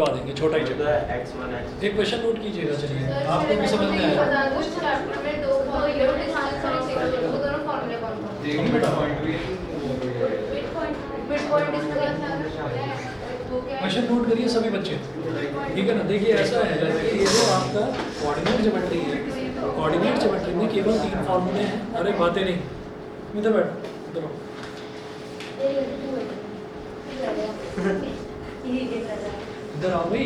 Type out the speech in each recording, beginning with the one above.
करवा देंगे छोटा ही चैप्टर। एक क्वेश्चन नोट कीजिएगा, चलिए आपको भी समझ में आएगा। क्वेश्चन नोट करिए सभी बच्चे, ठीक है ना। देखिए ऐसा है जैसे कि ये जो आपका कोऑर्डिनेट ज्योमेट्री है, कोऑर्डिनेट ज्योमेट्री में केवल 3 फॉर्मूले हैं। अरे बातें नहीं, इधर बैठ, इधर आओ। इधर आओ भाई।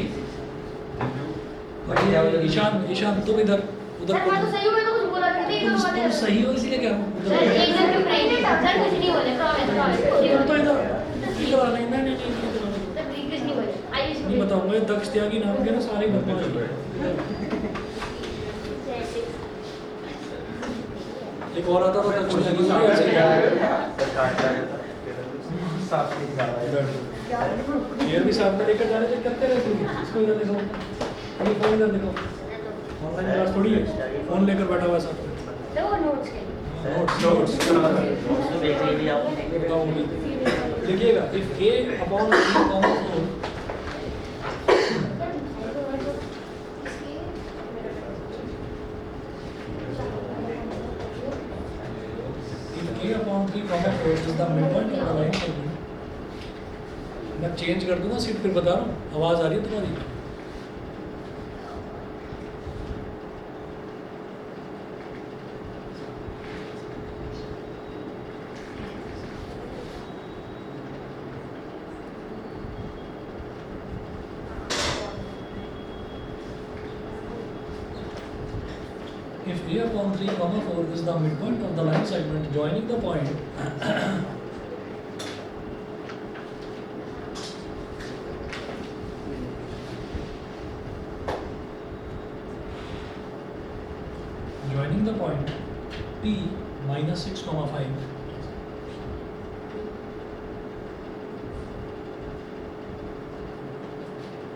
ईशान, ईशान तुम इधर, उधर सर मैं तो सही हूं, मैं तो कुछ बोला नहीं। तुम सही हो इसीलिए क्या सर एकदम के प्राइवेट सर कुछ नहीं बोले, प्रॉमिस तो इधर इधर आना ही नहीं सर प्लीज नहीं बोले। आइए नहीं बताऊंगा। दक्ष त्यागी नाम के ना सारे बदमाश हैं। एक और आता था दक्ष त्यागी, वो भी ऐसे ही है। ये भी सामने लेकर जाने से करते रहते हैं। इसको इधर देखो, ये फोन इधर देखो। ऑनलाइन क्लास थोड़ी है, फोन लेकर बैठा हुआ साथ में। देखो नोट्स के नोट्स तो देख लीजिए आप। बताऊंगी, लिखिएगा if a upon b comma 4 if a upon b comma 4 is the midpoint of the line segment. मैं चेंज कर दूंगा सीट, फिर बता रहा हूँ। आवाज आ रही है तुम्हारी? If a upon 3 comma 4 is the midpoint of the line segment joining the point joining the point P minus 6 comma 5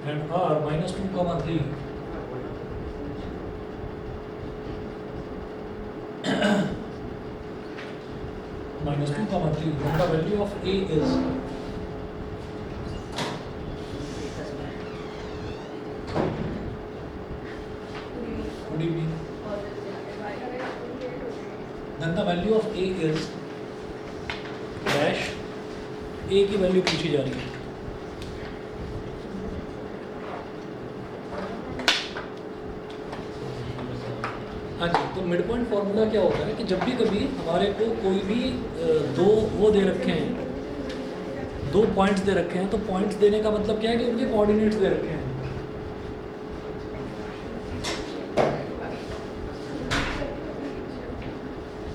and R minus 2 comma 3 minus 2 comma 3, then the value of A is good evening. Then the value of A is dash, A की value पूछी जा रही है। हाँ जी, तो mid point formula क्या होता है कि जब भी कभी हमारे को कोई भी दो वो दे रखे हैं, 2 पॉइंट्स दे रखे हैं, तो पॉइंट्स देने का मतलब क्या है कि उनके कोऑर्डिनेट्स दे रखे हैं।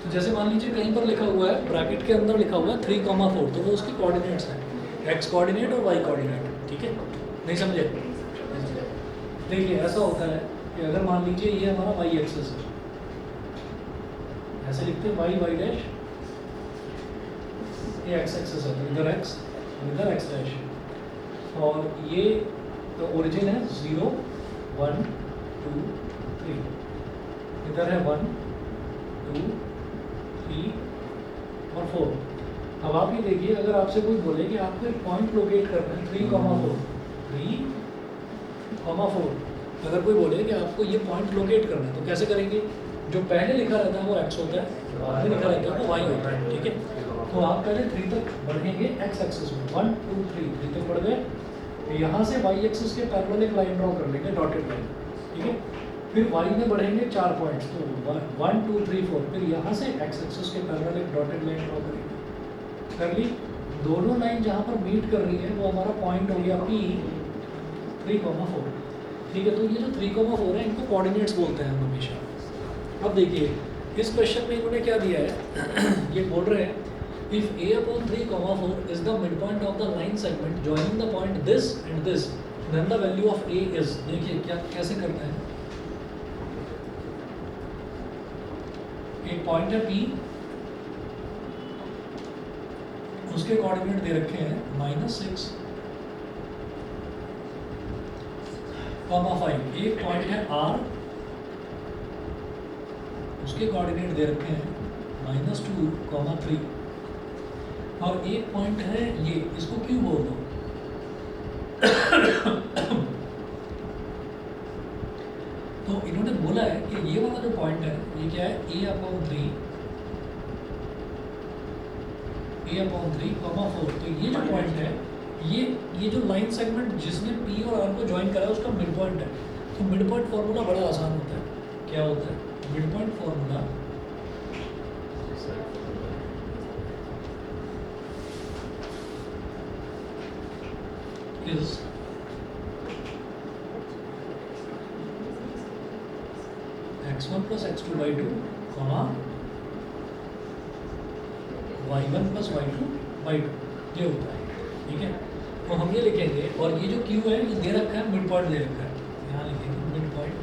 तो जैसे मान लीजिए कहीं पर लिखा हुआ है, ब्रैकेट के अंदर लिखा हुआ है 3 कॉमा 4, तो वो उसकी कोऑर्डिनेट्स हैं, एक्स कोऑर्डिनेट और वाई कोऑर्डिनेट। ठीक है, नहीं समझे? देखिए ऐसा होता है कि अगर मान लीजिए ये हमारा वाई एक्सेस है, ऐसे लिखते हैं वाई वाई डैश, ये एक्स एक्सेस है, तो इधर एक्स इधर एक्स डैश, और ये तो ओरिजिन है 0 1 2 3, इधर है 1 2 3 और 4। अब आप ये देखिए, अगर आपसे कोई बोले कि आपको एक पॉइंट लोकेट करना है 3 कॉमा 4 3 कॉमा 4, अगर कोई बोले कि आपको ये पॉइंट लोकेट करना है तो कैसे करेंगे? जो पहले लिखा रहता है वो x होता है, बाद में लिखा रहता है वो y होता है। ठीक है, तो आप पहले 3 तक बढ़ेंगे x एक्सिस में, 1 2 3 तक बढ़ गए, तो यहाँ से y एक्सिस के पैरेलल एक लाइन ड्रॉ कर लेंगे, डॉटेड लाइन। ठीक है, फिर y में बढ़ेंगे 4 पॉइंट्स, तो 1 2 3 4, फिर यहाँ से x एक्सिस के पैरेलल एक डॉटेड लाइन ड्रॉ करेंगे। कर ली, दोनों लाइन जहाँ पर मीट कर रही है वो हमारा पॉइंट हो गया P 3,4। ठीक है, तो ये जो 3,4 है इनको कोऑर्डिनेट्स बोलते हैं हम हमेशा। अब देखिए इस क्वेश्चन में इन्होंने क्या दिया है ये बोल रहे हैं if a upon 3,4 is the midpoint of the line segment joining the point this and this, then the value of a is, देखिए क्या कैसे करते हैं। एक पॉइंट है P, उसके कोऑर्डिनेट दे रखे हैं -6 कॉमा 5। एक पॉइंट है R, उसके कोऑर्डिनेट दे रखे हैं -2 कॉमा 3, और एक पॉइंट है ये, इसको क्यों बोल दो ये वाला जो पॉइंट है ये क्या है, a अपॉन 3 कॉमा 4। तो ये जो पॉइंट है ये जो लाइन सेगमेंट जिसने p और r को ज्वाइन करा है उसका मिड पॉइंट है। तो मिड पॉइंट फॉर्मूला बड़ा आसान होता है। क्या होता है mid point formula? Is x1 plus x2 by 2 comma y1 plus y2 by 2 ये होता है। ठीक है, तो हम ये लिखेंगे और ये जो q है ये दे रखा है, मिड पॉइंट दे रखा है, यहाँ लिखेंगे मिड पॉइंट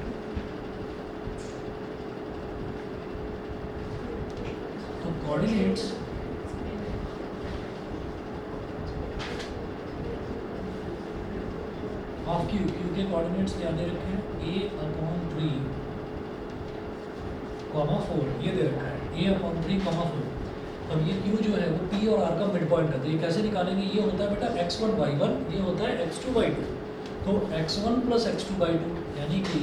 तो कोऑर्डिनेट्स ऑफ q के कोऑर्डिनेट्स क्या दे रखे हैं, a अपॉन 3 कॉमा 4 ये दे रखा है, a अपॉन 3 कॉमा 4। अब ये q जो है वो p और r का मिड पॉइंट है। तो ये कैसे निकालेंगे, ये होता है बेटा x1 y1, ये होता है x2 y2। तो x1 प्लस x2 y2 यानी कि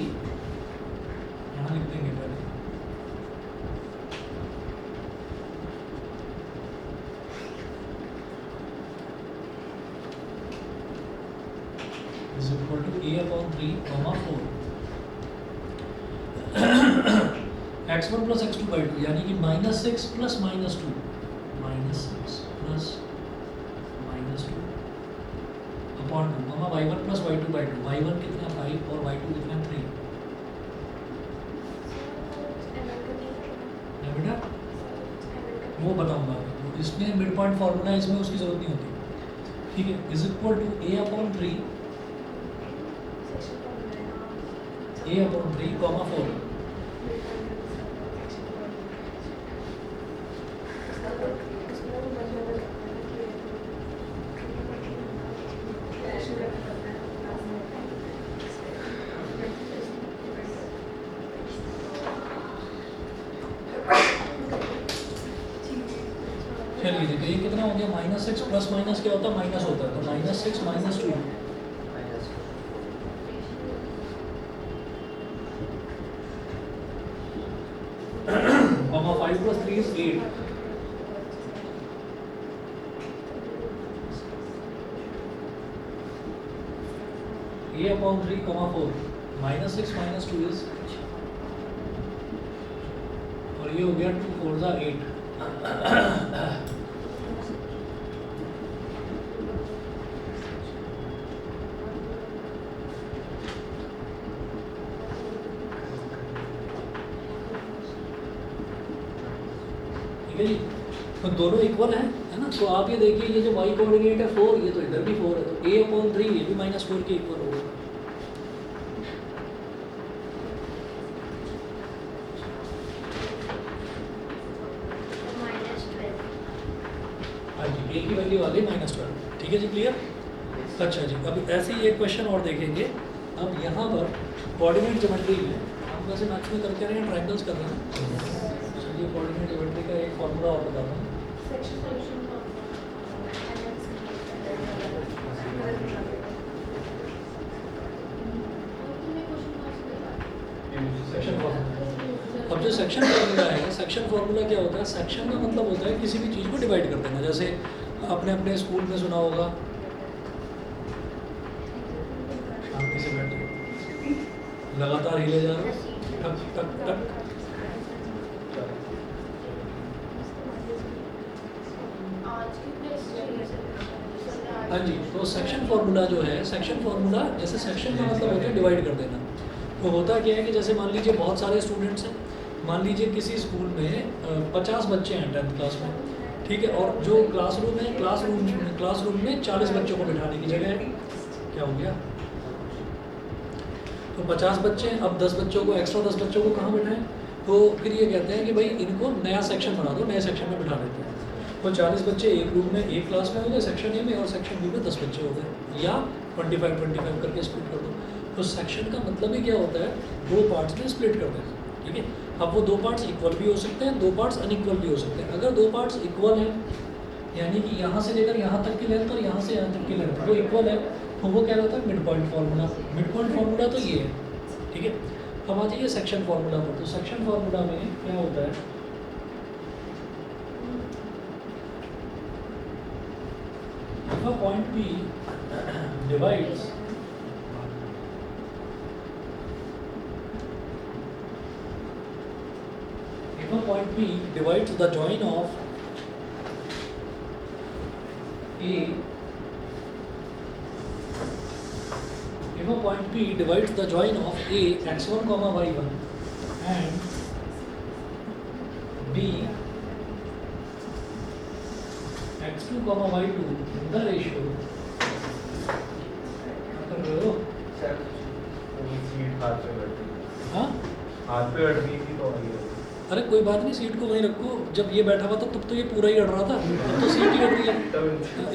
यहाँ लिख देंगे पहले is equal to a upon 3 comma 4 x1 plus x2 by 2 यानी कि -6 plus -2 -6 plus -2 upon 2 comma y1 plus y2 by 2 y1 कितना 5 और y2 कितना 3 है बेटा, वो बताऊंगा अभी। तो इसमें मिड पॉइंट फॉर्मूला है, इसमें उसकी जरूरत नहीं होती। ठीक है, is equal to a upon 3 comma 4 चलिए देखिए ये कितना हो गया, -6 प्लस माइनस क्या होता है, माइनस होता है। तो -6 -2 comma 5 plus 3 is 8 a upon 3 comma 4 -6 -2 is और ये हो गया 2 4 जा 8। ठीक है जी, तो दोनों इक्वल है ना। तो आप ये देखिए ये जो y कोऑर्डिनेट है 4, ये तो इधर भी 4 है, तो a अपॉन 3 ये भी -4 के इक्वल होगा। हाँ जी, a की वैल्यू आ गई -12। ठीक है जी, क्लियर। अच्छा जी, अब ऐसे ही एक क्वेश्चन और देखेंगे। अब यहाँ पर कोऑर्डिनेट ज्योमेट्री में हम वैसे मैथ्स में करके रहे हैं, ट्रायंगल्स कर रहे हैं। चलिए कोऑर्डिनेट ज्योमेट्री का एक फॉर्मूला और बताता हूँ। Section formula. अब जो सेक्शन फॉर्मूला है, सेक्शन फॉर्मूला क्या होता है, सेक्शन का मतलब होता है किसी भी चीज़ को डिवाइड कर देना। जैसे आपने अपने स्कूल में सुना होगा, शांति से बैठे लगातार हिले जा रहे हो, टक टक टक। हाँ जी, तो सेक्शन फार्मूला जो है, सेक्शन फार्मूला जैसे सेक्शन का मतलब होता है डिवाइड कर देना। तो होता क्या है कि जैसे मान लीजिए बहुत सारे स्टूडेंट्स हैं, मान लीजिए किसी स्कूल में 50 बच्चे हैं 10th क्लास में, ठीक है, और जो क्लासरूम है, क्लासरूम में 40 बच्चों को बिठाने की जगह है। क्या हो गया, तो 50 बच्चे हैं, अब 10 बच्चों को, एक्स्ट्रा 10 बच्चों को कहाँ बिठाएं? तो फिर ये कहते हैं कि भाई इनको नया सेक्शन बना दो, नए सेक्शन में बिठा देते हैं। तो 40 बच्चे एक रूम में, एक क्लास में हो गए सेक्शन ए में, और सेक्शन बी में 10 बच्चे हो गए, या 25-25 करके स्प्लिट कर दो। तो सेक्शन का मतलब ही क्या होता है, दो पार्ट्स में स्प्लिट कर दें। ठीक है, अब वो दो पार्ट्स इक्वल भी हो सकते हैं, दो पार्ट्स अनइक्वल भी हो सकते हैं। अगर दो पार्ट्स इक्वल हैं, यानी कि यहाँ से लेकर यहाँ तक की लेंथ और यहाँ से यहाँ तक की लेंथ वो इक्वल है, तो वो क्या रहता है mid point formula. Mid point formula तो ये है। ठीक है, अब आ जाइए सेक्शन फार्मूला पर। तो सेक्शन फार्मूला में क्या होता है, if a point P divides the join of A, if a point P divides the join of A x1, y1 and B x2, y2 in the ratio, क्या कर रहे हो? सीट हाथ पे बैठी हाँ, हाथ पे बैठ गई थी तो वही है। अरे कोई बात नहीं, सीट को वहीं रखो। जब ये बैठा हुआ था तब तो ये पूरा ही अड़ रहा था, अब तो सीट ही अड़ रही है।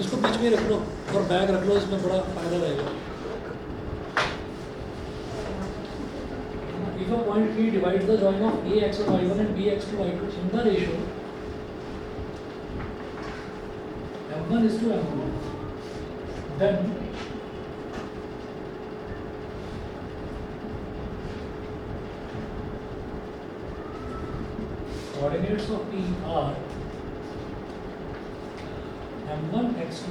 इसको बीच में रख लो और बैग रख लो, इसमें बड़ा फायदा रहेगा। If a point P divides the join of A x1 y1 and B x2 y2 in the ratio m1 is to m2, then coordinates of P are m1 x2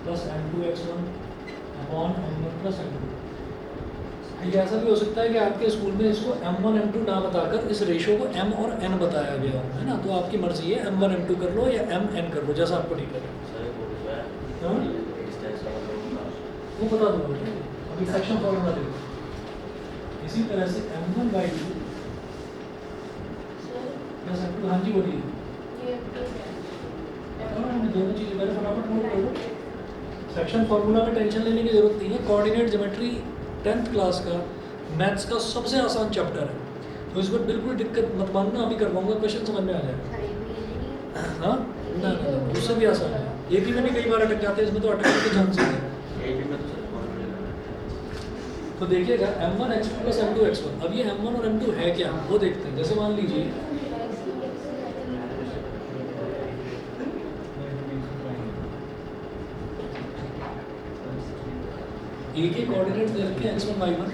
plus m2 x1 upon m1 plus m2। ये ऐसा भी हो सकता है कि आपके school में इसको m1 m2 ना बताकर इस रेशियो को m और n बताया गया हो, है ना। तो आपकी मर्जी है m1 m2 कर लो या mn कर लो, जैसा आपको ठीक लगे। हाँ? वो बता दूंगा, ठीक है? अभी सेक्शन फॉर्मूला देखो। इसी तरह से m1 by 2 प्लस m2, हाँ जी बोलिए। दोनों चीजें पहले फटाफट नोट कर लो। सेक्शन फॉर्मूला में टेंशन लेने की जरूरत नहीं है। कोऑर्डिनेट ज्योमेट्री 10th क्लास का मैथ्स का सबसे आसान चैप्टर है, तो इसमें बिल्कुल दिक्कत मत मानना, अभी करवाऊंगा, क्वेश्चन समझ में आ जाएगा। हाँ ना, उससे भी आसान है। एपी में भी कई बार अटक जाते हैं, इसमें तो अटकने के चांसेस है। तो देखिएगा m1 x2 plus m2 x1। अब ये m1 और m2 है क्या, वो देखते हैं। जैसे मान लीजिए A के कोऑर्डिनेट्स दे रखे हैं x1 y1,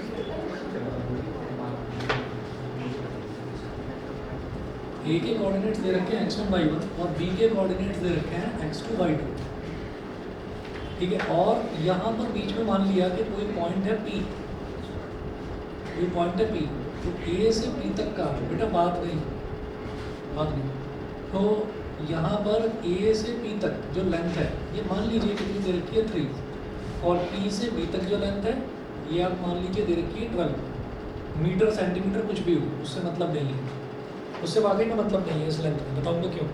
A के कोऑर्डिनेट्स दे रखे हैं x1 y1 और B के कोऑर्डिनेट्स दे रखे हैं x2 y2, ठीक है। और यहाँ पर बीच में मान लिया कि कोई पॉइंट है P, कोई पॉइंट है P, तो A से P तक का बेटा बात नहीं। तो यहाँ पर A से P तक जो लेंथ है, ये मान लीजिए कितनी दे रखी है 3, और P से B तक जो लेंथ है ये आप मान लीजिए दे रखी है 12 मीटर, सेंटीमीटर कुछ भी हो, उससे मतलब नहीं है, उससे वाकई में मतलब नहीं है इस लेंथ में। बताऊंगा क्यों।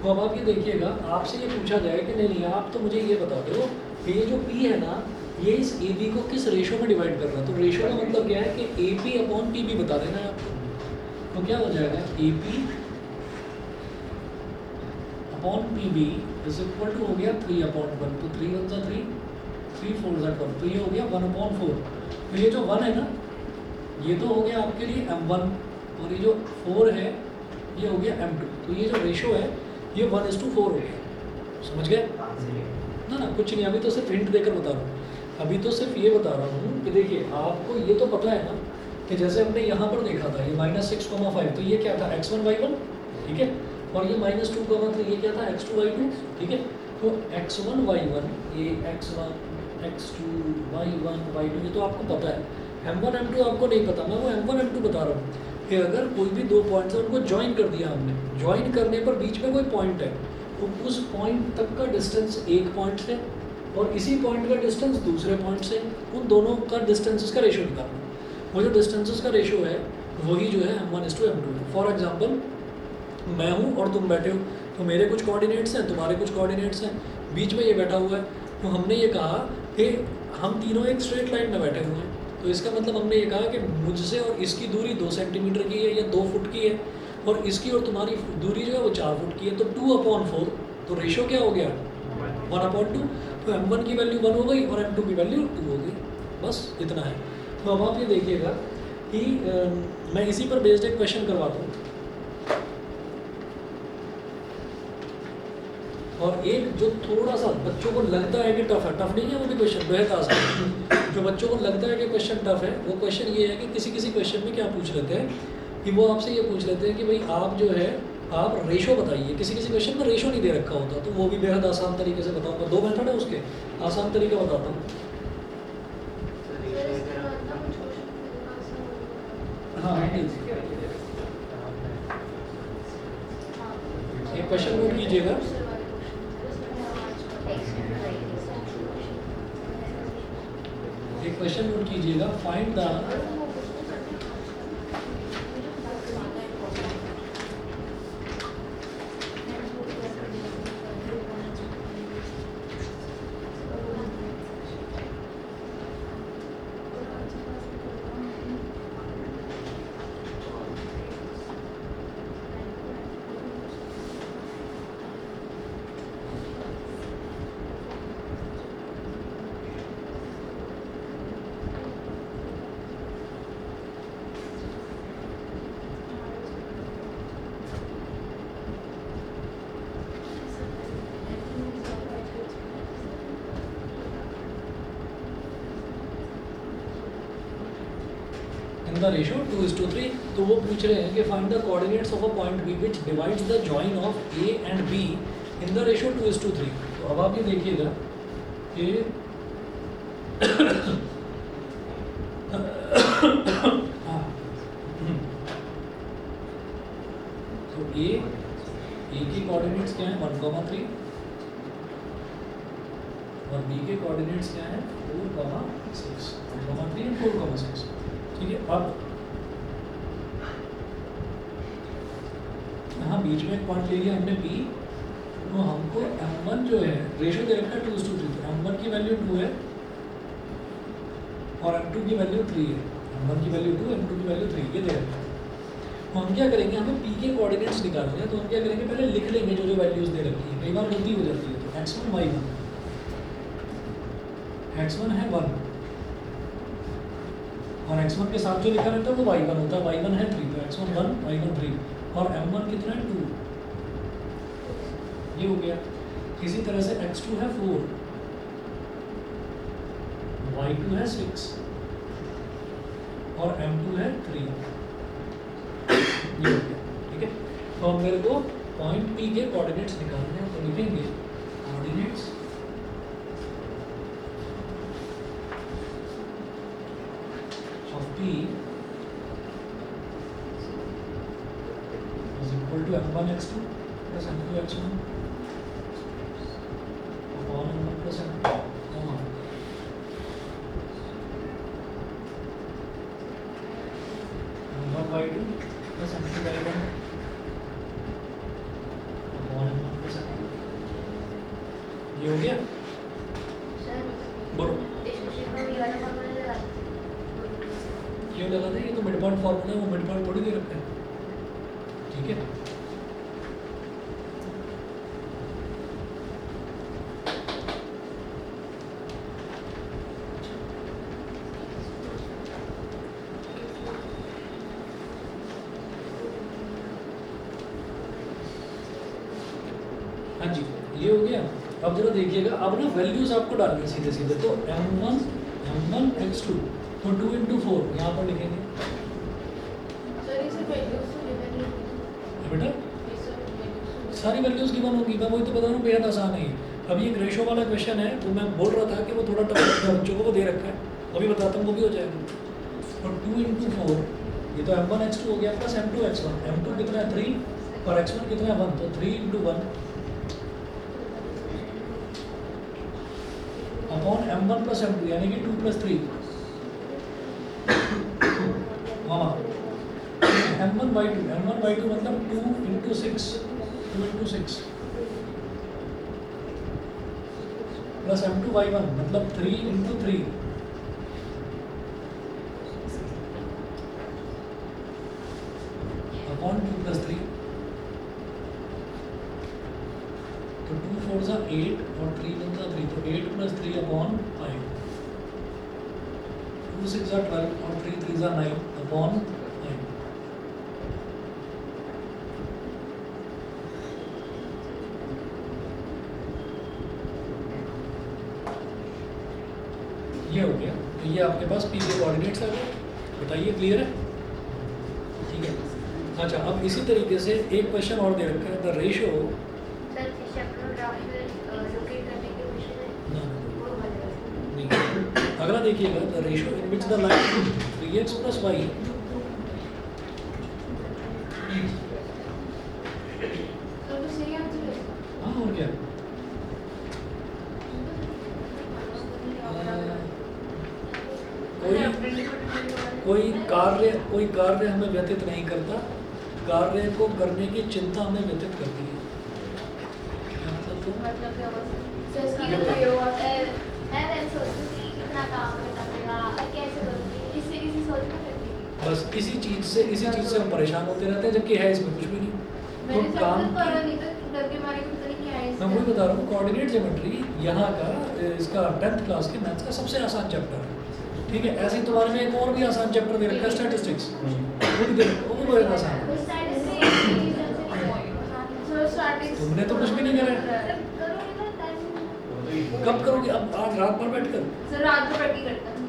तो अब आप ये देखिएगा, आपसे ये पूछा जाए कि नहीं आप तो मुझे ये बता दो, ये जो P है ना, ये इस AB को किस रेशो में डिवाइड कर रहा है। तो रेशो का मतलब क्या है कि AP अपॉन PB बता देना है आपको। तो क्या हो जाएगा, AP upon PB is equal to हो गया 3/1, तो 3 1 जा 3, 3 4 जा 12, तो ये हो गया 1/4। तो ये जो 1 है ना, ये तो हो गया आपके लिए m1, और ये जो 4 है ये हो गया m2। तो ये जो रेशो है ये 1:4 हो गया। समझ गए ना? कुछ नहीं, अभी तो सिर्फ हिंट देकर बता रहा हूँ। अभी तो सिर्फ ये बता रहा हूँ कि देखिए आपको ये तो पता है ना कि जैसे हमने यहाँ पर देखा था ये -6,5, तो ये क्या था x1 y1, ठीक है। और ये -2,3 ये क्या था x2 y2, ठीक है। तो x1 y1 ये x1 x2 y1 y2 ये तो आपको पता है। m1 m2 आपको नहीं पता, मैं वो m1 m2 बता रहा हूँ कि अगर कोई भी दो पॉइंट्स है उनको ज्वाइन कर दिया हमने, ज्वाइन करने पर बीच में कोई पॉइंट है, तो उस पॉइंट तक का डिस्टेंस एक पॉइंट से और इसी पॉइंट का डिस्टेंस दूसरे पॉइंट से, उन दोनों का डिस्टेंसेस का रेशो निकालना। वो जो डिस्टेंसेस का रेशो है वही जो है m1:m2 है। फॉर एग्जांपल मैं हूँ और तुम बैठे हो, तो मेरे कुछ कोऑर्डिनेट्स हैं, तुम्हारे कुछ कोऑर्डिनेट्स हैं, बीच में ये बैठा हुआ है। तो हमने ये कहा कि हम तीनों एक स्ट्रेट लाइन में बैठे हुए हैं, तो इसका मतलब हमने ये कहा कि मुझसे और इसकी दूरी 2 सेंटीमीटर की है या 2 फुट की है, और इसकी और तुम्हारी दूरी जो है वो 4 फुट की है, तो 2/4। तो रेशो क्या हो गया 1/2। तो m1 की वैल्यू 1 हो गई और m2 की वैल्यू 2 हो गई, बस इतना है। तो अब आप ये देखिएगा कि मैं इसी पर बेस्ड एक क्वेश्चन करवाता हूँ, और एक जो थोड़ा सा बच्चों को लगता है कि टफ है, टफ नहीं है वो भी क्वेश्चन, बेहद आसान है। जो बच्चों को लगता है कि क्वेश्चन टफ है, वो क्वेश्चन ये है कि किसी किसी क्वेश्चन में क्या पूछ लेते हैं कि वो आपसे ये पूछ लेते हैं कि भाई आप जो है आप रेशो बताइए। किसी किसी क्वेश्चन में रेशो नहीं दे रखा होता, तो वो भी बेहद आसान तरीके से बताऊंगा। 2 मेथड है उसके, आसान तरीका बताता हूँ। हाँ एक क्वेश्चन नोट कीजिएगा। एक क्वेश्चन नोट कीजिएगा, फाइंड द द रेशियो 2:3। तो वो पूछ रहे हैं कि find the coordinates of a point B which divides the join of A and B in the ratio 2:3। तो अब आप ये देखिएगा कि तो ए के कोऑर्डिनेट्स क्या हैं 1,3 और बी के कोऑर्डिनेट्स क्या हैं 4,6 1,3 और 4,6। ठीक है, अब यहाँ बीच में एक पॉइंट ले लिया हमने P, तो हमको M1 जो है रेशियो दे रखा है 2:3, तो M1 की वैल्यू 2 है और M2 की वैल्यू 3 है। M1 की वैल्यू 2, M2 की वैल्यू 3, ये दे रखा है। तो हम क्या करेंगे, हमें P के कोऑर्डिनेट्स निकालने हैं, तो हम क्या करेंगे पहले लिख लेंगे जो जो वैल्यूज दे रखी है, कई बार गलती हो जाती है। तो x1 y1, x1 है 1 और x1 के साथ जो लिखा रहता है वो y1 होता है, y1 है 3, तो x1 1 y1 3 और m1 कितना है 2, ये हो गया। इसी तरह से x2 है 4, y2 है 6 और m2 है 3, ये हो गया। ठीक है, तो अब मेरे को पॉइंट P के कोऑर्डिनेट्स निकालने हैं, तो लिखेंगे coordinates P is equal to m1 x2 plus m2 x1 upon m1 plus m2 m1 y2 plus m2 y1 upon m1 plus m2। ये हो गया। बोलो क्यों लगा था, ये तो मिड पॉइंट फॉर्मूला है, वो मिड पॉइंट थोड़ी दे रखा है। ठीक है, हाँ जी ये हो गया। अब जरा देखिएगा, अब ना वैल्यूज आपको डालनी सीधे सीधे, तो m1 x2 तो 2 into 4 यहाँ पर लिखेंगे बेटा, सारी वैल्यूज गिवन होगी। मैं वही तो बता रहा हूँ, बेहद आसान है। अभी एक रेशो वाला क्वेश्चन है, वो मैं बोल रहा था कि वो थोड़ा टफ है बच्चों को, वो दे रखा है, अभी बताता हूँ, वो भी हो जाएगा। और 2 into 4 ये तो m1 x2 हो गया प्लस m2 x1, m2 कितना है 3 और x1 कितना है 1, तो 3 into 1 upon m1 plus m2 यानी कि 2 plus 3 मामा m1 by2 मतलब 2 into 6 प्लस m2 by1 मतलब 3 into 3 अपॉन 2 plus 3, तो 2 4 जा 8 और 3 1 जा 3, तो 8 plus 3 अपॉन 5, 2 6 जा 12 और 3 3 जा 9 अपॉन 9। ये हो गया, तो ये आपके पास पी के कोऑर्डिनेट्स आ गए। बताइए क्लियर है? ठीक है। अच्छा, अब इसी तरीके से एक क्वेश्चन और दे रखा है, द रेशियो सर शेफरॉन लोकेट करने के क्वेश्चन है वो बनेगा नहीं, अगला देखिएगा, the ratio in which the line 3x plus y तो सही आंसर है हाँ और क्या कोई कार्य हमें व्यतीत नहीं करता, कार्य को करने की चिंता हमें व्यतीत करती है। क्या मतलब तो? सर इसकी जो प्रयोग होता है मैं सोचती थी इतना काम करना पड़ेगा कैसे करूँगी इससे किसी सोच में करती थी बस इसी चीज से हम परेशान होते रहते हैं, जबकि है इसमें कुछ भी नहीं। मैंने तो सब काम कुछ करा नहीं तो डर के मारे कुछ नहीं किया है मैं वही बता रहा हूँ, कोऑर्डिनेट ज्योमेट्री यहाँ का इसका 10th क्लास के मैथ्स का सबसे आसान चैप्टर है। ठीक है, ऐसे ही तुम्हारे में एक और भी आसान चैप्टर दे रखा है, स्टैटिस्टिक्स, वो भी दे रखा है, वो भी बहुत आसान है। तुमने तो कुछ भी नहीं करा है। कब करोगे? अब आज रात भर बैठ कर सर रात को बैठ के करता हूँ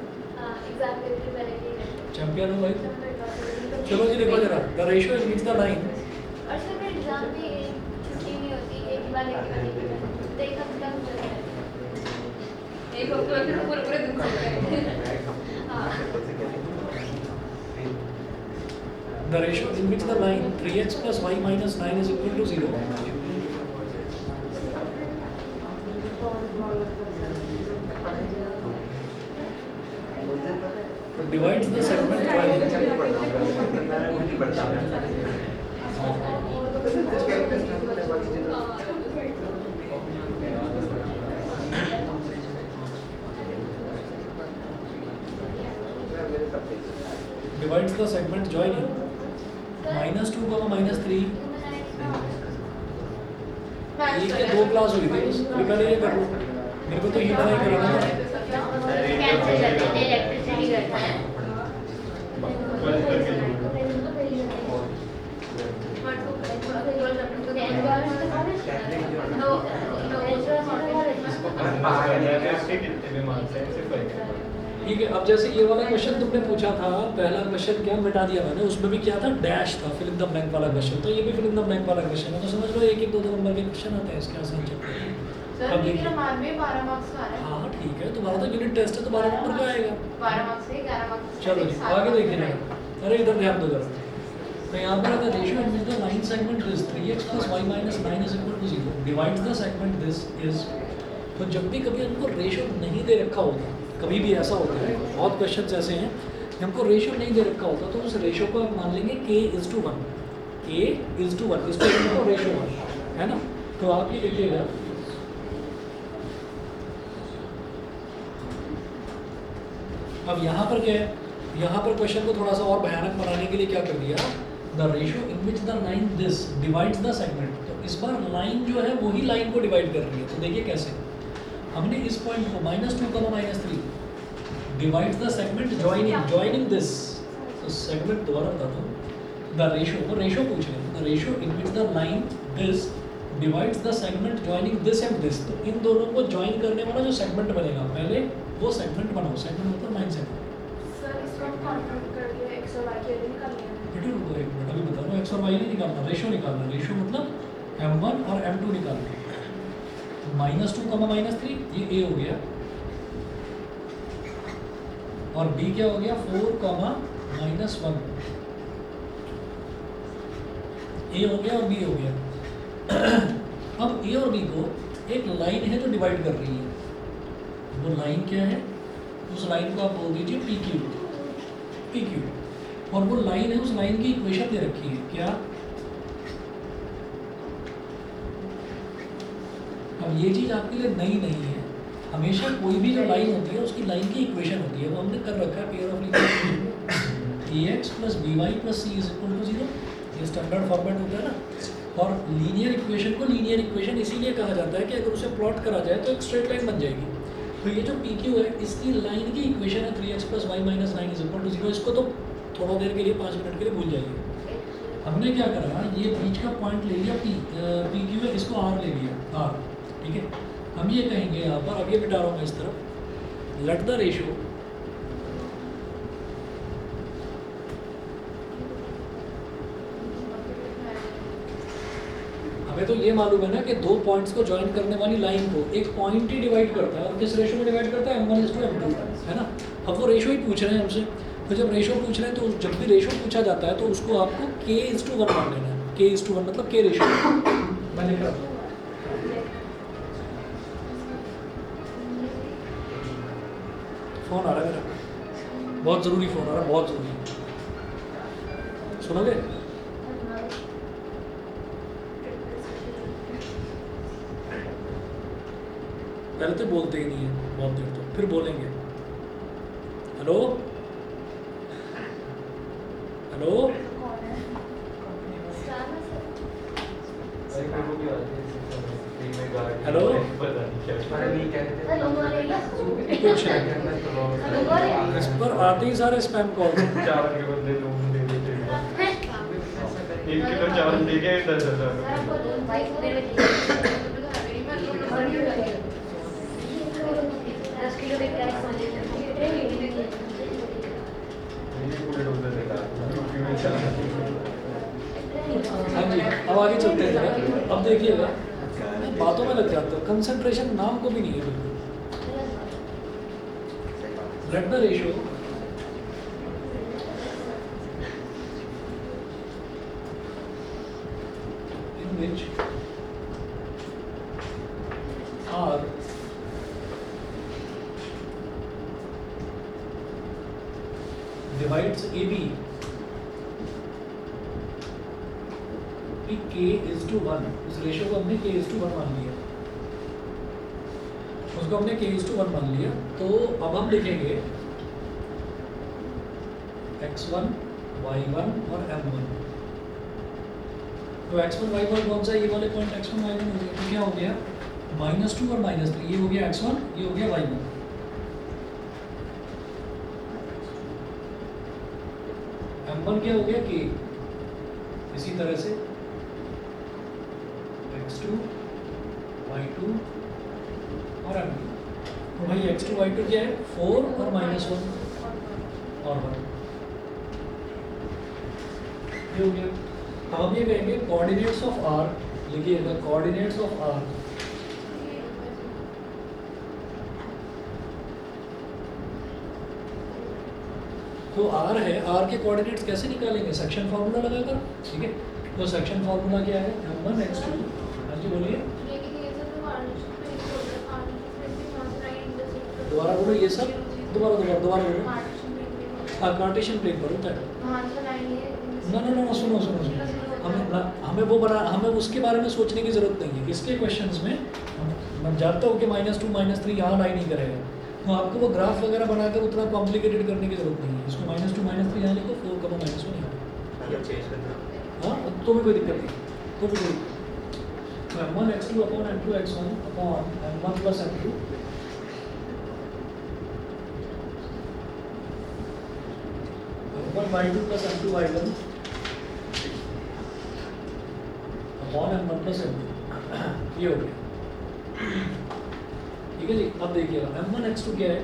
एग्जाम के पहले ही चैंपियन हो भाई। चलो जी देखो जरा, the ratio in which the line और सर मेरे एग्जाम में छुट्टी नहीं होती एक बार एक हफ्ता चलता है एक हफ्ते में पूरे पूरे दिन चलता है हाँ the ratio in which the line 3x plus y minus 9 is equal to 0 divides the segment divides the segment joining -2, -3 एक या दो क्लास हुई थी बस, निकल ये कर लो, मेरे को तो ये पढ़ाई कराना था। कैंसिल कर देते इलेक्ट्रिसिटी करता है ठीक है, अब जैसे ये वाला क्वेश्चन तुमने पूछा था, पहला क्वेश्चन क्या मिटा दिया मैंने, उसमें भी क्या था, डैश था, फिल इन द ब्लैंक वाला क्वेश्चन, तो ये भी फिल इन द ब्लैंक वाला क्वेश्चन है, तो समझ लो एक एक दो नंबर के क्वेश्चन आते हैं इसके आसान चैप्टर। सर मेरा मान में 12 मार्क्स का आ रहा है हाँ ठीक है, तुम्हारा तो यूनिट टेस्ट है तो 12 नंबर का आएगा। 12 मार्क्स से 11 मार्क्स चलो जी आगे देखिए ना, अरे इधर ध्यान दो जरा, तो यहाँ पर अगर ratio in which the line segment this 3x plus y minus 9 is equal to 0 divides the segment this is, तो जब भी कभी हमको रेशियो नहीं दे रखा होता, कभी भी ऐसा होता है, बहुत क्वेश्चंस ऐसे हैं हमको रेशियो नहीं दे रखा होता, तो उस रेशियो को आप मान लेंगे k:1, k:1 इसको रेशियो 1 है ना। तो आप ये देखिएगा, अब यहाँ पर क्या है, यहाँ पर क्वेश्चन को थोड़ा सा और भयानक बनाने के लिए क्या कर दिया, the ratio in which the line this divides the segment, तो इस बार लाइन जो है वही लाइन को डिवाइड कर रही है। तो देखिए कैसे, हमने इस पॉइंट को -2, -3 divides the segment joining this, तो सेगमेंट दोबारा बताता हूँ, द रेशियो, वो रेशियो पूछ रहे हैं, the ratio in which the line this divides the segment joining this and this, तो इन दोनों को ज्वाइन करने वाला जो सेगमेंट बनेगा, पहले वो सेगमेंट बनाओ, सेगमेंट मतलब लाइन सेगमेंट। सर इसको कॉन्वर्ट करके x और y के लिए निकाल लिया बेटे रुको एक मिनट, अभी बता रहा हूँ, x और y नहीं निकालना, रेशियो निकालना, रेशियो मतलब m1 और m2 निकालना, -2, -3 ये a हो गया, और b क्या हो गया 4, -1 a हो गया और b हो गया। अब a और b को एक लाइन है जो डिवाइड कर रही है, वो लाइन क्या है, उस लाइन को आप बोल दीजिए PQ, और वो लाइन है, उस लाइन की इक्वेशन दे रखी है क्या, अब ये चीज़ आपके लिए नई नहीं है, हमेशा कोई भी जो लाइन होती है उसकी लाइन की इक्वेशन होती है, वो हमने कर रखा है pair of equation, ax + by + c = 0, ये स्टैंडर्ड फॉर्मेट होता है ना। और लीनियर इक्वेशन को लीनियर इक्वेशन इसीलिए कहा जाता है कि अगर उसे प्लॉट करा जाए तो एक स्ट्रेट लाइन बन जाएगी। तो ये जो PQ है इसकी लाइन की इक्वेशन है 3x + y - 9 = 0, इसको तो थोड़ा देर के लिए 5 मिनट के लिए भूल जाइए। हमने क्या करा, ये बीच का पॉइंट ले लिया PQ है, इसको R ले लिया, R, ठीक है। हम ये कहेंगे यहाँ पर, अब ये मिटा रहा हूँ मैं इस तरफ, लेट द रेशियो हमें तो ये मालूम है ना कि दो पॉइंट्स को ज्वाइन करने वाली लाइन को एक पॉइंट ही डिवाइड करता है, और किस रेशियो में डिवाइड करता है, m1:m2, है ना। अब वो रेशियो ही पूछ रहे हैं हमसे, तो जब रेशियो पूछ रहे हैं तो जब भी रेशियो पूछा जाता है तो उसको आपको k:1 मान लेना है। k:1 मतलब k रेशियो। मैं लिख रहा हूँ, फोन आ रहा है मेरा, बहुत ज़रूरी फोन आ रहा है, बहुत ज़रूरी। सुनोगे? पहले तो बोलते ही नहीं है बहुत देर, तो फिर बोलेंगे। हेलो हेलो, हेलो, कुछ इस पर आते ही सारे स्पैम कॉल। चावल के बदले नून दे देते हैं। 1 किलो चावल दे के 10,000 हाँ जी, अब आगे चलते हैं जरा। अब देखिएगा, बातों में लग जाते हो, कंसंट्रेशन नाम को भी नहीं है बिल्कुल। Let the ratio in which R divides AB कि k:1, इस रेशियो को हमने k:1 मान लिया, उसको हमने k:1 मान लिया। तो अब हम लिखेंगे x1, y1 और m1। तो x1, y1 कौन सा, ये वाले पॉइंट x1, y1 हो गया, तो क्या हो गया -2 और -3, ये हो गया x1, ये हो गया y1। m1 क्या हो गया k, इसी तरह से x2, y2 और m2। तो भाई x2, y2 क्या है, 4 और -1 और 1, ये हो गया। अब हम ये कहेंगे कोऑर्डिनेट्स ऑफ r, लिखिएगा कोऑर्डिनेट्स ऑफ r तो r है, r के कोऑर्डिनेट्स कैसे निकालेंगे, सेक्शन फार्मूला लगाकर, ठीक है। तो सेक्शन फार्मूला क्या है, m1 x2, हाँ जी बोलिए, दोबारा बोलो ये सब, दोबारा बोलो। हाँ, कार्टेशियन प्लेन पर होता है। ना सुनो, हमें वो बना, हमें उसके बारे में सोचने की जरूरत नहीं है। इसके क्वेश्चंस में मैं जानता हूँ कि -2, -3 यहाँ लाई नहीं करेगा, तो आपको वो ग्राफ वगैरह बनाकर उतना कॉम्प्लिकेटेड करने की जरूरत नहीं है। इसको -2, -3 यहाँ लिखो, 4, -1 यहाँ। हाँ, तो भी कोई दिक्कत नहीं, तो भी कोई तो m1 x2 upon m2 x1 upon m1 plus m2 m1 y2 plus m2 y1 upon m1 plus m2, ये हो गया, ठीक है जी। अब देखिएगा m1 x2 क्या है,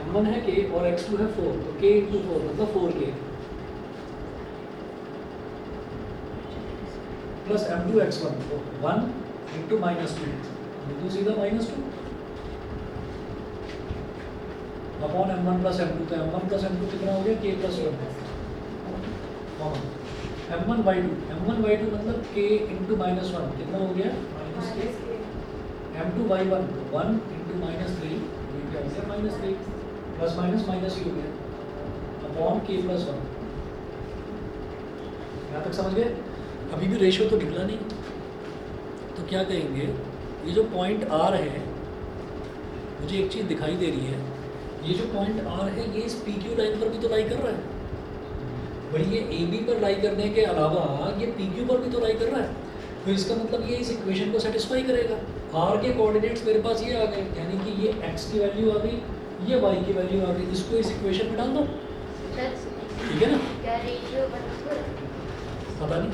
m1 है k और x2 है 4, तो k × 4 मतलब 4k प्लस m2 x1 तो 1 × -2, तो सीधा -2 अपॉन m1 प्लस m2, तो m1 प्लस m2 कितना हो गया, k + 1 m1 y2 मतलब k × -1 कितना हो गया, -k, m2 y1 1 × -3, ये क्या हो गया, -3 प्लस माइनस ही हो गया अपॉन k + 1। यहाँ तक समझ गए? अभी भी रेशियो तो निकला नहीं, तो क्या कहेंगे, ये जो पॉइंट R है, मुझे एक चीज़ दिखाई दे रही है, ये जो पॉइंट R है ये इस PQ लाइन पर भी तो लाई कर रहा है भाई, ये AB पर लाई करने के अलावा ये PQ पर भी तो लाई कर रहा है, तो इसका मतलब ये इस इक्वेशन को सेटिस्फाई करेगा। R के कोऑर्डिनेट्स मेरे पास ये आ गए, यानी कि ये x की वैल्यू आ गई, ये y की वैल्यू आ गई, इसको इस इक्वेशन में डाल दो, ठीक है ना। पता नहीं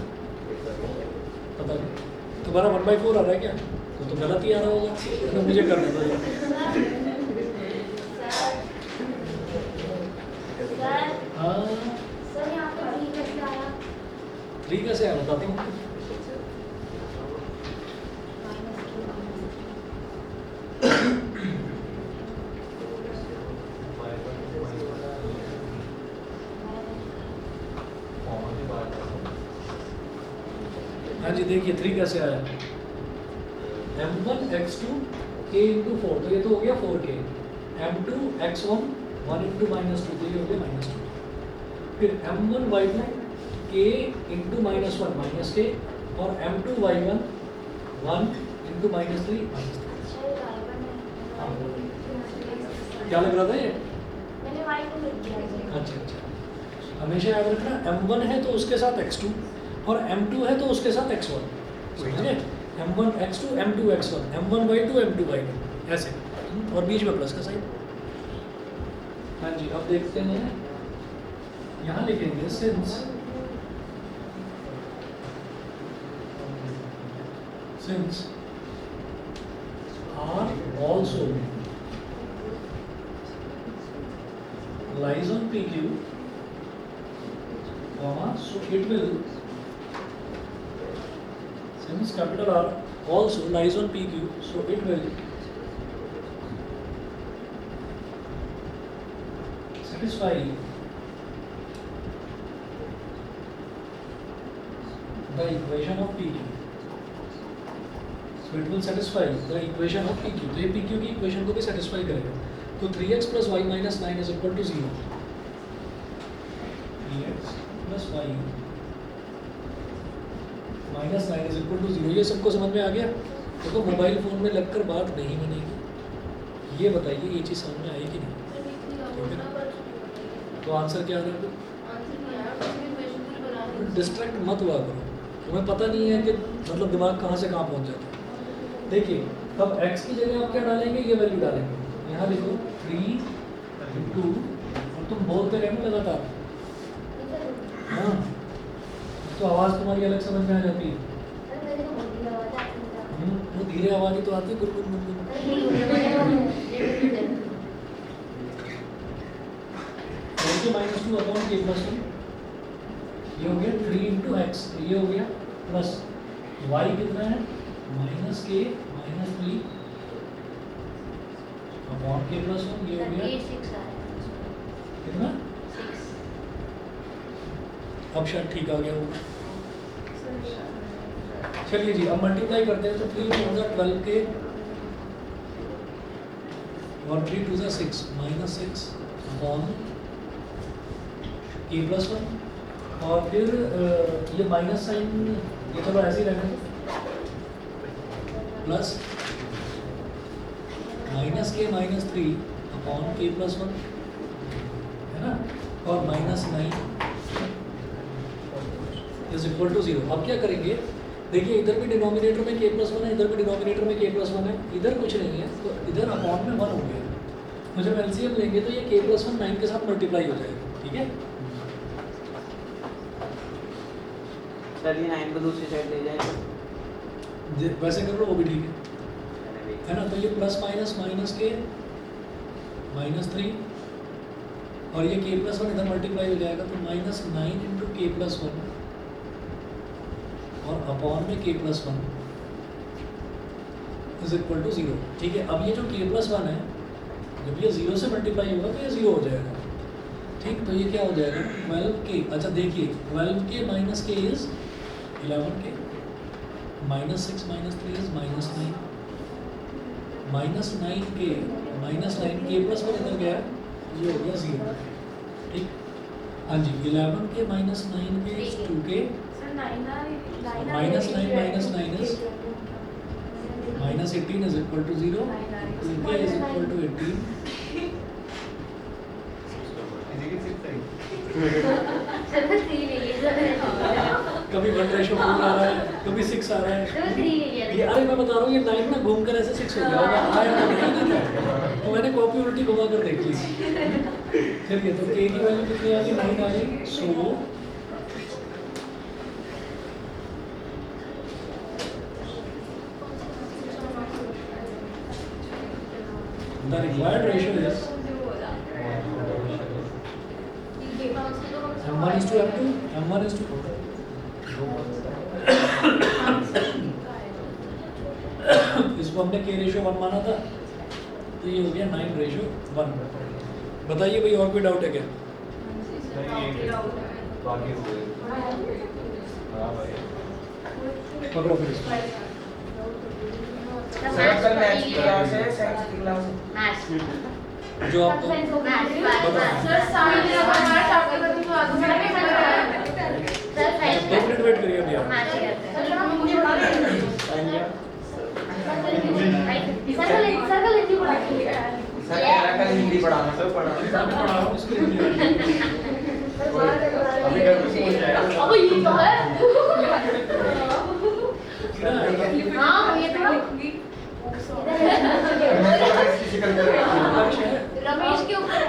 तुम्हारा 1/4 आ रहा है क्या, तो गलत ही आ रहा होगा, तो मुझे करने दो। 3 कैसे आया बताता हूँ। हाँ जी देखिए 3 कैसे आया, m1 x2 k इंटू 4, तो ये तो हो गया 4k, m2 x1 1 into minus 2, तो ये हो गया -2, फिर m1 y2 k into -1 minus k, और m2 y1 1 इंटू -3 क्या लग रहा था ये? मैंने y को लिख दिया। अच्छा, हमेशा याद रखना m1 है तो उसके साथ x2, और m2 है तो उसके साथ x1, समझ गए? m1 x2 m2 x1, m1 y2 m2 y1, ऐसे, और बीच में प्लस का साइन। हाँ जी अब देखते हैं, यहाँ लिखेंगे since R also lies on PQ, so it will, since capital R also lies on PQ, so it will satisfy the equation of PQ. So it will satisfy the equation of PQ. तो ये PQ की equation को भी satisfy करेगा। तो 3x plus y minus 9 is equal to 0. 3x plus y minus 9 is equal to 0. ये सबको समझ में आ गया? तो मोबाइल फोन में लगकर बात नहीं बनेगी। ये बताइए ये चीज़ समझ में आई कि नहीं? तो आंसर क्या आ रहा है? डिस्ट्रैक्ट मत हुआ करो, तुम्हें पता नहीं है कि मतलब दिमाग कहाँ से कहाँ पहुँच जाता है। देखिए तब x की जगह आप क्या डालेंगे, ये वैल्यू डालेंगे, यहाँ लिखो 3 इंटू, और तुम बोलते रहना लगातार, हाँ तो आवाज़ तुम्हारी अलग समझ में आ जाती है। वो धीरे आवाज़ ही तो आती है, गुरगुर -2 अपॉन k प्लस 1, ये हो गया 3 इंटू एक्स, ये हो गया प्लस y कितना है -k -3 अपॉन k प्लस 1, ये हो गया कितना, अब शायद ठीक आ गया होगा। चलिए जी अब मल्टीप्लाई करते हैं, तो 3 2 12k और 3 2 6 -6 अपॉन k प्लस 1, और फिर ये माइनस साइन ये चलो ऐसे ही रहने plus -k -3 upon k plus 1 है ना, और -9 इज इक्वल टू 0। अब क्या करेंगे, देखिए इधर भी डिनोमिनेटर में k प्लस 1 है, इधर भी डिनोमिनेटर में k प्लस 1 है, इधर कुछ नहीं है तो इधर अपॉन में 1 हो गया, तो जब एलसीएम लेंगे तो ये k प्लस 1 9 के साथ मल्टीप्लाई हो जाएगा, ठीक है। सर ये 9 को दूसरी साइड ले जाए, वैसे कर लो वो भी ठीक है ना। तो ये प्लस माइनस -k -3, और ये k प्लस 1 इधर मल्टीप्लाई हो जाएगा, तो -9 इंटू k प्लस 1 और अपॉन में k plus 1 is equal to 0, ठीक है। अब ये जो k प्लस 1 है, जब ये 0 से मल्टीप्लाई होगा तो ये 0 हो जाएगा, ठीक। तो ये क्या हो जाएगा 12k, अच्छा देखिए 12k minus k is 11k, -6 -3 is -9, -9k -9k plus 1 इधर गया, ये हो गया 0, ठीक। हाँ जी 11k -9k is 2k, -9 is -18 is equal to 0, 2k is equal to 18, कभी 1:4 आ रहा है, कभी 6 आ रहा है, ये अरे मैं बता रहा हूँ ये 9 ना घूम कर ऐसे 6 हो गया होगा, आया तो नहीं दिखा, तो मैंने कॉपी उल्टी घुमा कर देख ली। चलिए तो k की वैल्यू कितनी आ गई, 9 आ गई, सो the required ratio is m1 is to m2, m1 is to इसको हमने k रेशियो 1 माना था, तो ये हो गया 9:1। बताइए भाई, और कोई डाउट है क्या? बाकी हो गए। हाँ भाई। पकड़ो फिर इसको। सर कल मैथ्स की क्लास है, साइंस की क्लास है। जो आप सर सामने हमारा चैप्टर खत्म हुआ तो मैंने दो मिनट वेट करिए अभी आप। मुझे पढ़ा हाँ जी। सर कह रहा कल हिंदी पढ़ाना तो पढ़ा। मैं पढ़ा रहा हूँ इसको हिंदी में। अभी घर में सोच जाएगा। अब ये तो है क्या है? हाँ ये तो रमेश के ऊपर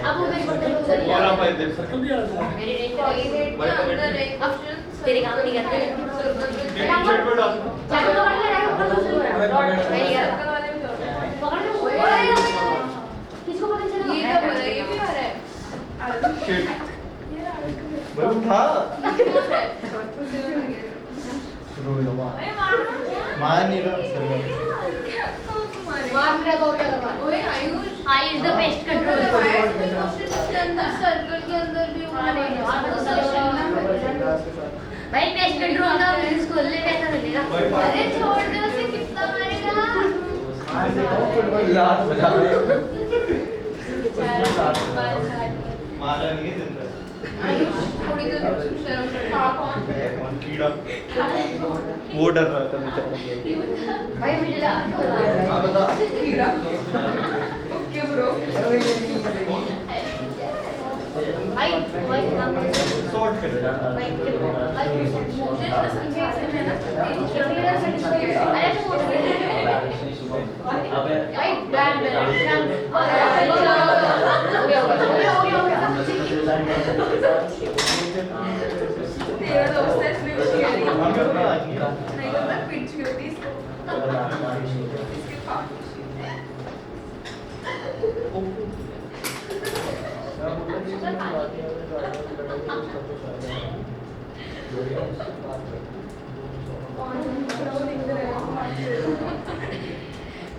अब उधर और आप आए थे। सर्कल भी आ रहा है। तेरे काम नहीं करते टी-शर्ट पे डाल। किसको पता चला? ये क्या हो रहा है? ये भी आ रहा है। शिट। भाई उठा। शुरू हो जाओ। मान नहीं रहा। मार मेरा तो क्या करवा? ओए Ayush, I is the best control. के अंदर सर्कल के अंदर भी भाई बेस्ट कंट्रोल का स्कूल में कैसा मिलेगा? अरे छोड़ दे उसे, कितना मारेगा? लात बजा रहे हो। बेचारा मारा नहीं है जिंदा। आयुष थोड़ी तो शर्म कर। कौन कीड़ा? वो डर रहा था बेचारा। भाई मुझे हाँ बता। Okay bro. भाई सॉर्ट कर रहा है। भाई बैंड तेरा दोस्त है इसलिए उसकी हम करना आज नहीं। नहीं होता, पिट होती इसको। इसके पास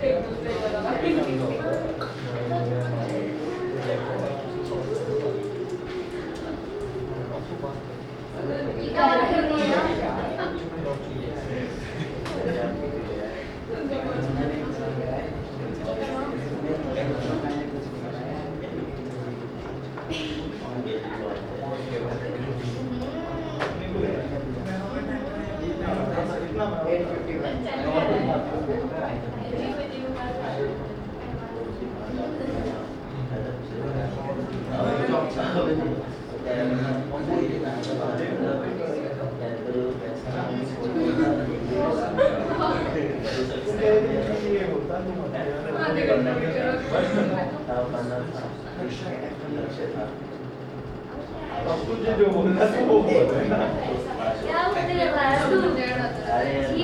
एक दूसरे को लगा। अब तुझे जो बोलना था वो बोल ना। क्या मुझे लग रहा है तू जी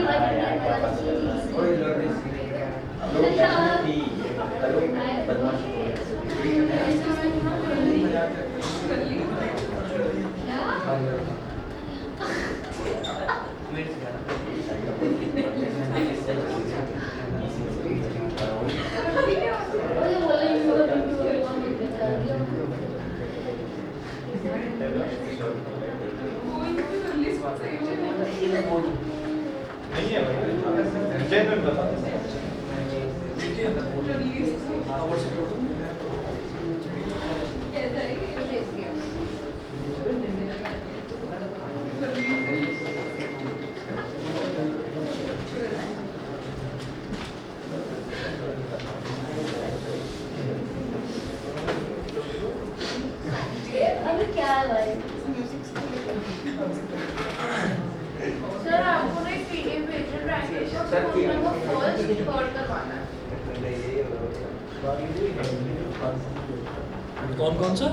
नहीं है भाई। जेन्युइन बता। अभी क्या है भाई? सर आपको ना एक पीडीएफ भेजना ट्रायंगल का, सर, तो उसमें वो फर्स्ट रिकॉर्ड करवाना है। कौन कौन सा?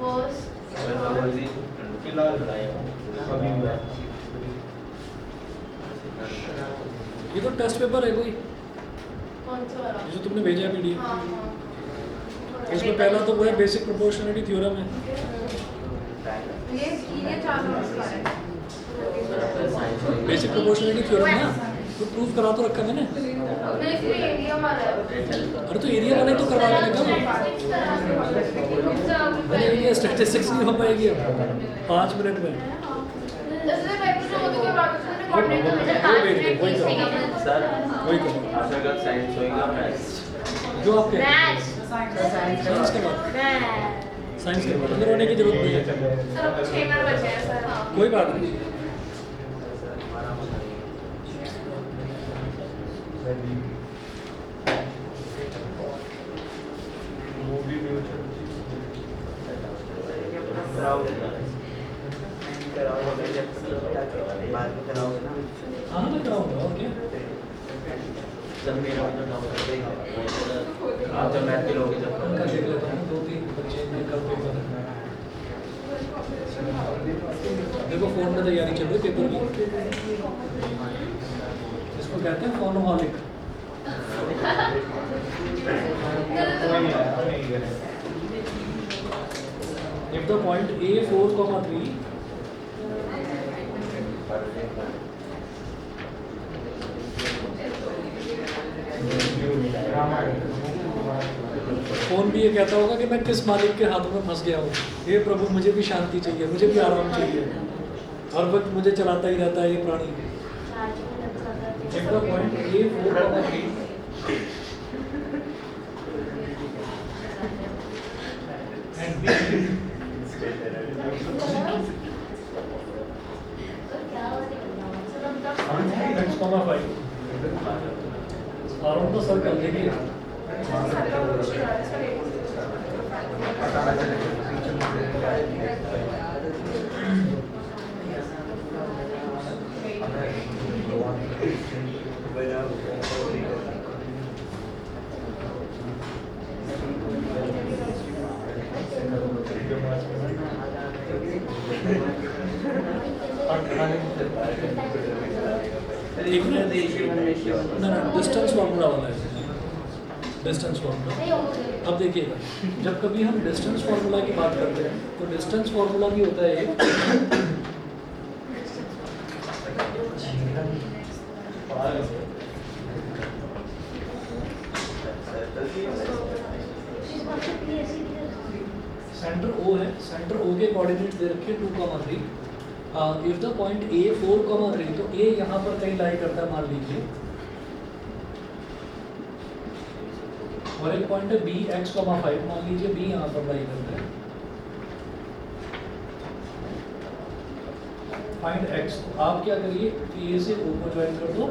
फर्स्ट फिलहाल अभी ये तो टेस्ट पेपर है कोई, कौन सा वाला? ये जो तुमने भेजा है पीडीएफ। हाँ हाँ। इसमें पहला तो वो है बेसिक प्रोपोर्शनलिटी थ्योरम है। ये चार नंबर का है। बेसिक प्रोपोर्शनलिटी थ्योरम ना, तो प्रूफ करा तो रखा मैंने। नहीं इसमें एरिया वाला है। अरे तो एरिया वाला ही तो करवा लेने का, मैंने ये स्टैटिस्टिक्स नहीं हो पाएगी अब 5 मिनट में। जैसे पेपर जो होती है बाद में कोऑर्डिनेट वो भेज दो, वही करो, सर वही करो अगर साइंस होएगा मैथ्स जो आप कह रहे हैं। मैथ्स साइंस के बाद, मैथ्स साइंस के बाद अंदर होने की जरूरत नहीं है, सर अब 6 मिनट बचे हैं सर। कोई बात नहीं। मूवी भी कराओगे ना हाँ मैं कराऊंगा, और क्या। जब मेरा आप जब मैथ के लोगे उनका जब देख लेता हूँ, 2-3 बच्चे हैं कल पेपर है। देखो फोन में तैयारी चल रही पेपर की, इसको कहते हैं फोनोहॉलिक। कोई नहीं आया, नहीं गए। If the point A 4,3 phone भी ये कहता होगा कि मैं किस मालिक के हाथों में फंस गया हूँ, हे प्रभु मुझे भी शांति चाहिए, मुझे भी आराम चाहिए, हर वक्त मुझे चलाता ही रहता है ये प्राणी। If the point A 4,3 and B 6,5 around the circle देखिए, एक मिनट ना डिस्टेंस फार्मूला वाला है, डिस्टेंस फार्मूला। अब देखिएगा, जब कभी हम डिस्टेंस फार्मूला की बात करते हैं तो डिस्टेंस फार्मूला भी होता है एक सेंटर O है, सेंटर O के कोऑर्डिनेट्स दे रखे 2,3। इफ द पॉइंट A 4,3, तो A यहाँ पर कहीं लाई करता है मान लीजिए, और एक पॉइंट है B x,5, मान लीजिए B यहाँ पर लाई करता है। फाइंड x, तो आप क्या करिए कि A से O को ज्वाइन कर दो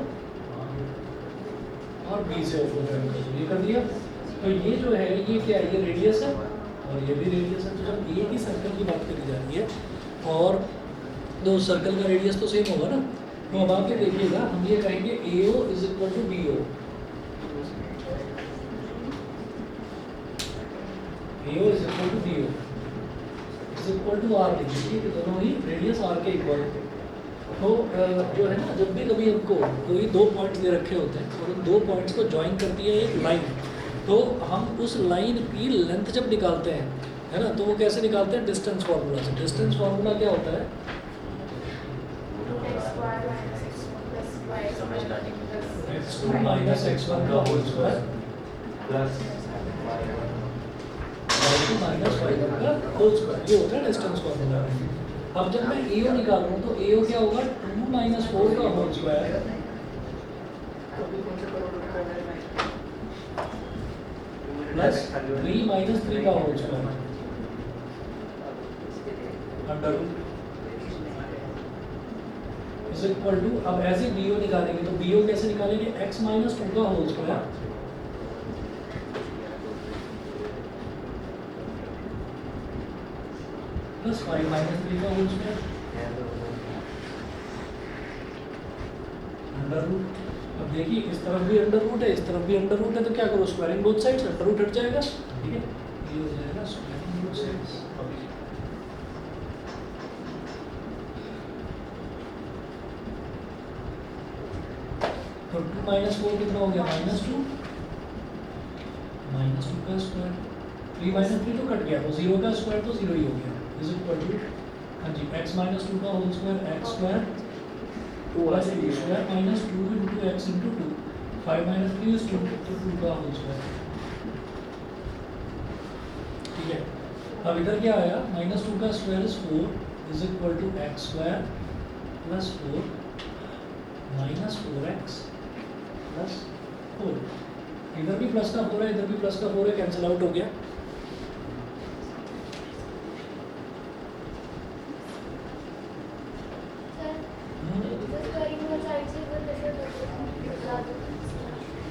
और B से O को ज्वाइन कर दो, ये कर दिया। तो ये जो है ये क्या है, ये रेडियस है और ये भी रेडियस है। तो जब एक ही सर्कल की बात करी जा रही है और दो सर्कल का रेडियस तो सेम होगा ना, तो अब आप ये देखिएगा, हम ये कहेंगे AO is equal to BO, AO is equal to BO is equal to R लिखिए कि दोनों ही रेडियस R के इक्वल है। तो जो है ना, जब भी कभी हमको कोई दो पॉइंट्स दे रखे होते हैं और उन दो पॉइंट्स को ज्वाइन करती है एक लाइन, तो हम उस लाइन की लेंथ जब निकालते हैं, है ना, तो वो कैसे निकालते हैं, डिस्टेंस फार्मूला से। डिस्टेंस फार्मूला क्या होता है, x2 minus x1 का whole square plus y2 minus y1 का होल स्क्वायर, ये होता है डिस्टेंस फार्मूला। अब जब मैं AO निकाल रहा हूँ तो AO क्या होगा, 2 minus 4 का होल स्क्वायर प्लस 3 minus 3 का whole square under is equal to, अब ऐसे BO निकालेंगे तो BO कैसे निकालेंगे, x minus 2 का होल स्क्वायर प्लस 5 minus 3 का होल स्क्वायर अंडर रूट। अब देखिए इस तरफ भी अंडर रूट है, इस तरफ भी अंडर रूट है, तो क्या करो, squaring both sides, under root हट जाएगा, ठीक है, ये हो जाएगा स्क्वायरिंग बोथ साइड्स। तो 2 minus 4 कितना हो गया, -2, -2 का स्क्वायर, 3 minus 3 तो कट गया, तो 0 का स्क्वायर तो 0 ही हो गया, इज इक्वल टू, हाँ जी, x minus 2 का whole square x square plus 3 square minus 2 into x into 2 5 minus 3 is 2 तो 2 का होल स्क्वायर। ठीक है, अब इधर क्या आया, माइनस 2 का square is 4 is equal to x square plus 4 minus 4x plus 4। इधर भी प्लस का 4 है, इधर भी प्लस का 4 है, कैंसिल आउट हो गया।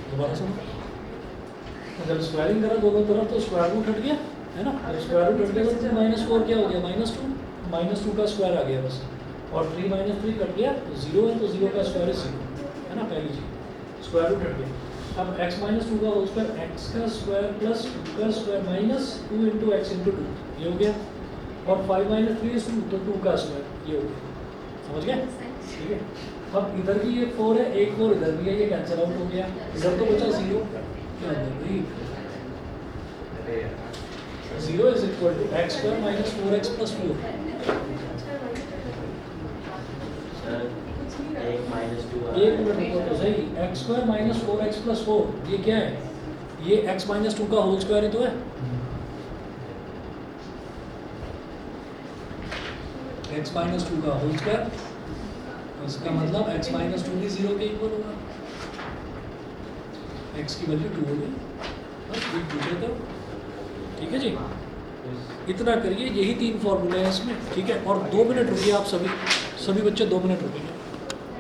दोबारा सुनो, जब स्क्वायरिंग करा दोनों तरफ तो स्क्वायर रूट हट गया है ना, जब स्क्वायर रूट हट गया तो -4 क्या हो गया, -2 का स्क्वायर आ गया बस, और 3 - 3 कट गया तो 0 है, तो 0 का स्क्वायर इज 0 है ना, पहली चीज स्क्वायर रूट हट गया। अब x - 2 का होल स्क्वायर x का स्क्वायर प्लस 2 का square minus 2 into x into 2 ये हो गया, और 5 - 3 इज 2 तो 2 का स्क्वायर ये हो गया। समझ गए? ठीक है, अब इधर भी ये 4 है, एक 4 इधर भी है, ये कैंसिल आउट हो गया, इधर तो बचा 0 क्या हो गया, 0 is equal to x square minus 4x plus 4। एक -2 एक मिनट रुको तो सही, x square minus 4x plus 4 ये क्या है, ये x - 2 का होल स्क्वायर ही तो है। x - 2 का होल स्क्वायर, इसका मतलब x - 2 भी 0 के इक्वल होगा, x की वैल्यू 2 होगी बस, एक दूसरे तरफ। ठीक है जी, इतना करिए, यही 3 फॉर्मूले हैं इसमें। ठीक है, और 2 मिनट रुकिए आप सभी बच्चे 2 मिनट रुकेंगे।